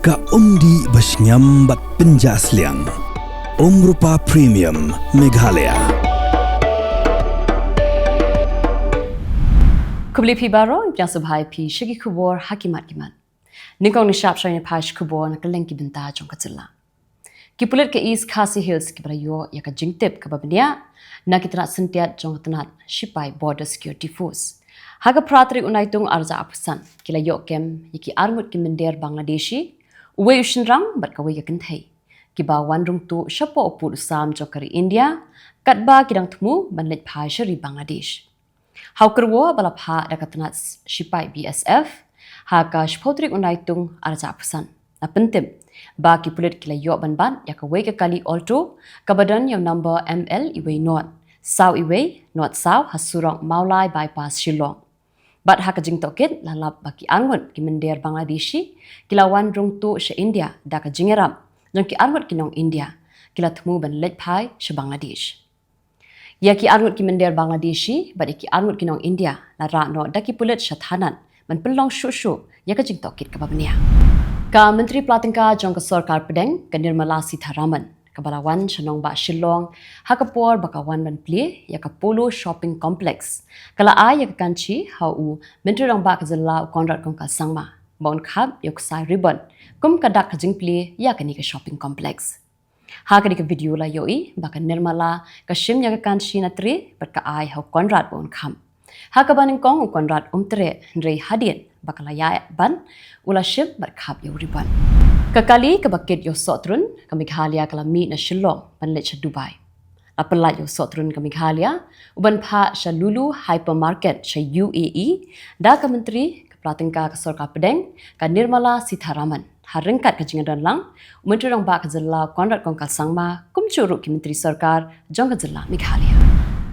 Ka umdi basnyam bat penjasliang. Rupa Premium Meghalaya. Kubli pi baro yang subhai pi shigi Khubor hakimat giman. Nikong ni shap shayne pash Khubor na Kylleng ki benta jong ka Jylla. Ki pulit ke East Khasi Hills ki barayo ya ka jingtip ka babnia na ki tana sentiat jong tanat Shipai Border Security Force. Haga pratri Naitung arza apusan kila yo kem yiki armut ki mender Bangladeshi uwe ushinrang bat ka we ya Pyrthei. Ki ba wanrung tu shapo opul usam jokari India kat ba kidang tmu banlet phai shari Bangladesh. Haukerwo balapha dakatanat Shipai BSF haka shpotrik Naitung arza apusan. Na pentim ba ki pulit kila yo banban ya ka we ka kali alto kabadan yang number ML iwe not Sau iwe not Sau hasurong Maulai bypass Shillong. Bat haka jing tokit lalap baki angut ki mender Bangladeshi kilawan rung tu she India daka jingeram jong ki angut kinong India kila temu ban let pai she Bangladesh. Ya ki angut ki mender Bangladeshi bat ki angut kinong India la ra no daki pulit shathanan man pelong shu ya ka jing tokit ka babnia. Ka Menteri Pelatangka jong ka Sarkar Pedeng ka Nirmala Sitharaman kabalawan shanong ba Shillong hakapor bakawan ban pli ya ka Polo Shopping Complex kala ay ya ka kanchi hau Menteri rang ba ka Jylla konrat kong ka sangma bon khap yok sai ribbon kum ka dak ka jing pli ya ka ni ka shopping complex ha ka ni ka video la yoi ba ka Nirmala ka shim ya ka kanchi na tri bat ka ay hau konrat bon kham ha ka baning kong konrat tre ndrei hadien bakala ya ban ula shim bat khap yo ribbon kakali kabakit yo sotrun ka Meghalaya kala mi na Shillong panlet sa Dubai. Apalat yo sotrun ka Meghalaya uban pa sa Lulu Hypermarket sa UAE da ka Menteri ka Pelatangka ka Sarkar Pedeng ka Nirmala Sitharaman haringkat ka jingadan lang Menteri rang ba ka Jylla konrat kong kalsangma kumchuru ki Menteri Sarkar jong ka Jylla Meghalaya.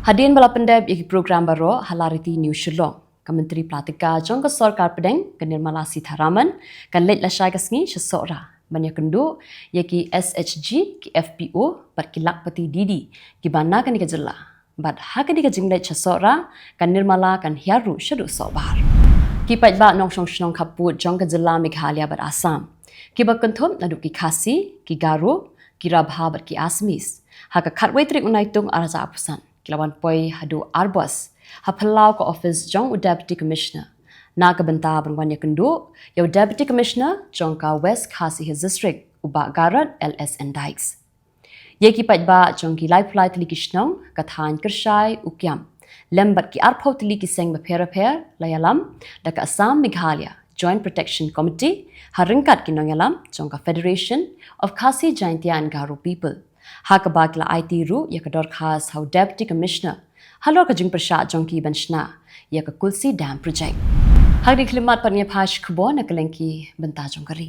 Hadin bala pendeb iki program baro halariti New Shillong. Ka Menteri Pelatangka jong ka Sarkar Pedeng ka Nirmala Sitharaman kan let la syai kasngi sesora banyak kendu yaki SHG ki FPO bat ki lakpati Didi ki bana kan ka Jylla bat haka di ka jinglet sesora kan Nirmala kan hiaru syadu sobar ki pat ba nong shong kaput jong ka Jylla Meghalaya bat Assam ki ba kenthum nadu ki Khasi ki Garo ki Rabha bat ki Assamese haka khatwai trik Naitung arza apusan kilawan poi hadu arbos hapalau ka office jong Deputy Commissioner na ka benta banwan yakundu yo Deputy Commissioner jong ka West Khasi Hills District uba garat LSN Dikes yeki pat ba jong ki life flight li kishnong ka than kershai ukyam lembat ki arpho tli ki seng ba phera layalam da ka Assam Meghalaya Joint Protection Committee haringkat ki nongalam jong ka Federation of Khasi Jaintia and Garo People hakabak la IT ru yakador khas how Deputy Commissioner halor ka jing prasha jong ki banshna ya ka Kulsi Dam Project hagdi klimat parnya pash Khubor na Kylleng ki benta jong kari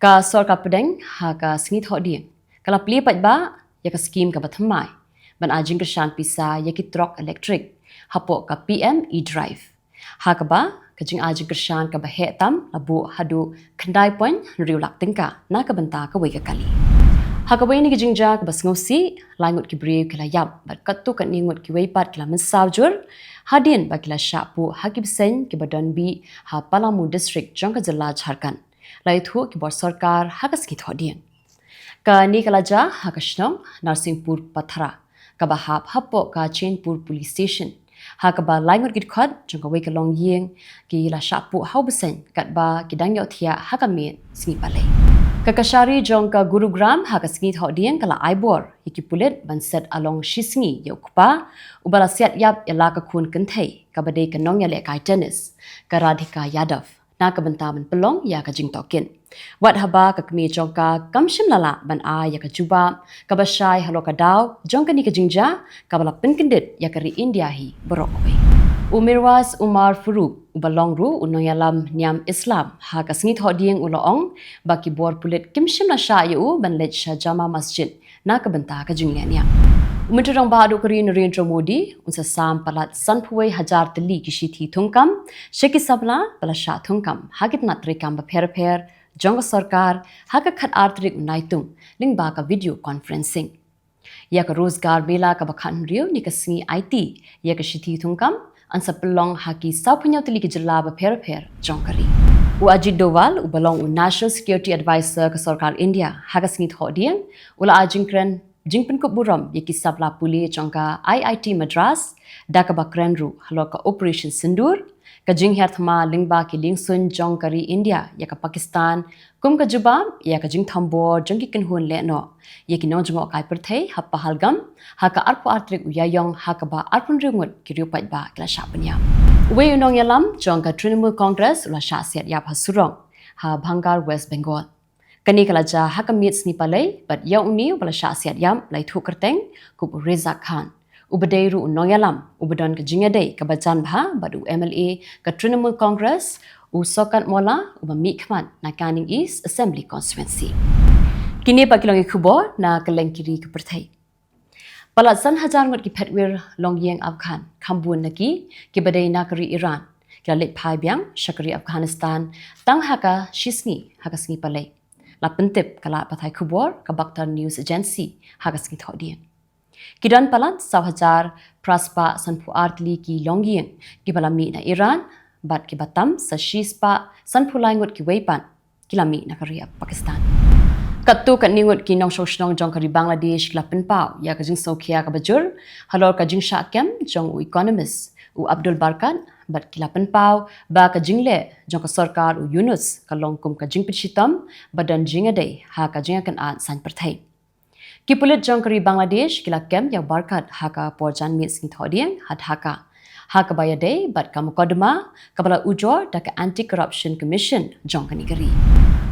ka Sarkar Pedeng ha ka singit hodi kala pli pat ba ya ka scheme ka bathamai ban ajing ka shan pisa ya ki truck electric hapo ka PM e-drive ha ka ba ka jing ajing ka shan ka bahe tam labu hadu khandai point riulak tingka na ka benta ka we ka kali Hakaway ni kijingja ka basngawsi, langot ki brave kila yap, bat katu kat ningot ki waypat kila mensawjur, hadin ba kila syapu hakibsen ki badanbi ha Palamu District jong ka Jylla Jharkhand. Laithu ki bor sarkar hakaskit hodien. Ka ni kala ja hakashnong Narsingpur Pathara, ka bahap hapo ka Chainpur Police Station. Hakaba langot ki khad jong ka way ka long yeng ki la syapu haubsen kat ba ki dangyo thia hakamin singi palay. Kakashari jong ka Gurugram hakasngit hodien kala Aibor iki pulit ban set along shisngi yokpa ubala siat yap yala ka khun Pyrthei ka bade ka nong yale kai tennis ka Radhika Yadav na ka benta ban pelong ya ka jing tokin wat haba ka kmi jong ka kamshim lala ban a ya ka juba ka bashai halo ka daw jong ka ni ka jingja ka bala pinkindit ya ka ri India hi borokwe Umirwas Umar Furuk ubalong ru unoyalam niam Islam ha kasngit hodieng uloong baki bor pulit kimshim na sha yu ban let sha jama masjid na ka benta ka jingya niam Umitrang ba adu kari Narendra Modi unsa sam palat sanpuai hajar tali kishiti thungkam sheki sabla bala sha thungkam hagit na trikam ba pher jong sarkar haka khat artrik Naitung ling ba ka video conferencing ya ka rozgar mela ka bakhan riu ni ka singi IT ya ka shiti thungkam an sa pelong haki sa punyaw tili ki Jylla ba pher jong kari Ajit Doval ubalong National Security Advisor ke Sarkar India hagas ngit hodian ula ajingkren jingpen kuburam yaki sabla puli jongka IIT Madras dakaba krenru haloka Operation Sindur ka jingher thama lingba ki lingsun jongkari India yaka Pakistan kum ka jubam yaka jing thambor jongki kinhun leno yaki nonjmo kai Pyrthei happa halgam haka arpu artrik uyayong hakaba arpun ringut ki riupat ba kila syapnya Uwe unong yalam jongka Trinamool Congress ula syasiat yap hasurong ha Bhangar West Bengal. Kani kalaja hakamit snipalay but yaw uni ubala syasiat yam lai thu kerteng kub Rezak Khan. Ubadeiru unong yalam ubadon ke jingadei kabajan bha badu MLA ke Trinamool Congress usokan mola ubami khman na Canning East Assembly Constituency. Kini pakilongi Khubor na Kylleng kiri ke Pyrthei. Palasan hajar ngot ki petwir long yeng Afghan kambun naki ki badai nakari Iran ki lek phai biang shakari Afghanistan tang haka shisni haka sngi palai la pentip kala pathai Khubor ka Bakhtar News Agency haka sngi thodian kidan palat saw hajar praspa sanpu artli ki long yeng ki balami na Iran bat ki batam sa shispa sanpu laingot ki weipan kilami nakari Pakistan Katu kat ningut ki nong sosnong jong kari Bangladesh lapen pau ya ka jing sokia ka bajur halor ka jing syakem jong u economist u Abdul Barkat bat ki lapen pau ba ka jing le jong ka sarkar u Yunus ka longkum ka jing pichitam badan jing adai ha ka jing kan an san Pyrthei ki pulit jong kari Bangladesh ki lakem ya Barkat ha ka porjan mit sing thodieng hat haka ha ka bayadai bat ka mukaddama ka bala ujor da ka Anti Corruption Commission jong kani kari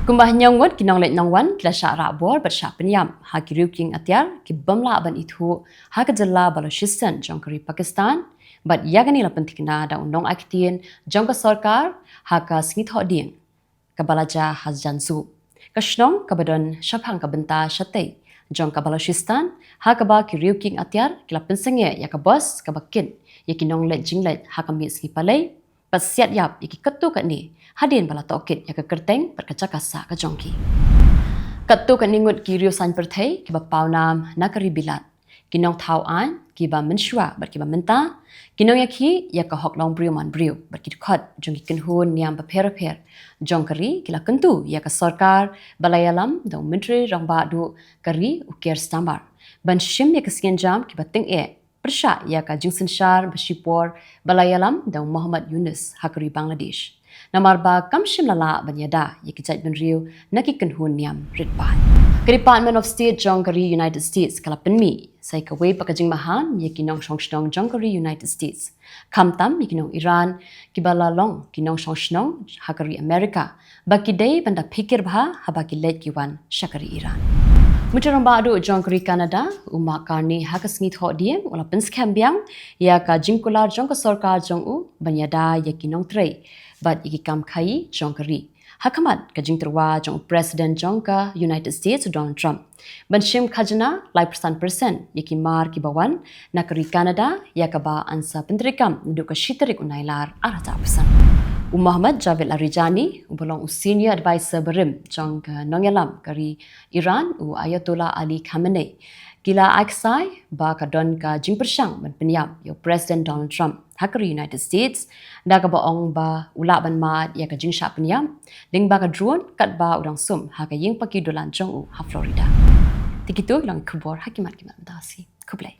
Kumbah nyongot kinong let nongwan kila syara bor bersyak penyam ha kiriu king atyar ki bamla aban itu ha ke Jylla Balochistan jong kari Pakistan bat yagani la pentikna da undong aktin jong ka sarkar ha ka sngit hoding ka balaja hazjanzu ka shnong ka badon shaphang ka benta shatei jong ka Balochistan ha ka ba kiriu king atyar kila pensenge ya ka bos ka bakin ya kinong let jinglet ha ka mi sngi palai pasiat yap iki ketu kat ni hadin bala tokit ya ke kerteng perkacakasa ka jongki ketu kat ningut kirio san Pyrthei ki ba paunam nakari bilat kinong thau an ki ba menshua bat ki ba menta kinong yakhi ya ka hok long briu man briu bat ki khat jongki kenhun niam ba pher jongkari kila kentu ya ka sarkar balayalam da menteri rangba du kari uker stambar ban shim ya ka skin jam ki ba ting Persya ya ka Jingsen Shar Bashipor Balayalam dan Muhammad Yunus Hakari Bangladesh. Namarba kamshim lala banyada ya kijat benriu naki kenhun niam ritban. Ke Department of State Jongkari United States kala penmi sai ka wei pakajing mahan ya kinong shongshnong Jongkari United States. Kamtam ya kinong Iran kibala long kinong shongshnong Hakari Amerika. Baki day banda pikir bha habaki let kiwan Shakari Iran. Mutarang badu Jongkari Canada umak karni hakas ngit ho diem wala penskam biang ya ka jingkular jong ka sarkar jong u banyada ya kinong trei bat iki kam khai Jongkari hakamat ka jingterwa jong president jong ka United States Donald Trump banshim khajna lai persen yaki mar ki bawan nakari Canada ya ka ba ansa pentrikam ndu ka shitarik unailar arata pesan Muhammad Javid Larijani ubolong senior advisor berim jong nongyalam kari Iran u Ayatollah Ali Khamenei kila aksai ba ka don ka jingpersyang ban penyam yo President Donald Trump hakari United States da ka baong ba ula ban mat ya ka jingsha penyam ding ba ka drone kat ba udang sum ha ka ying paki dolan jong u ha Florida tikitu lang Khubor hakimat kimat dasi kublai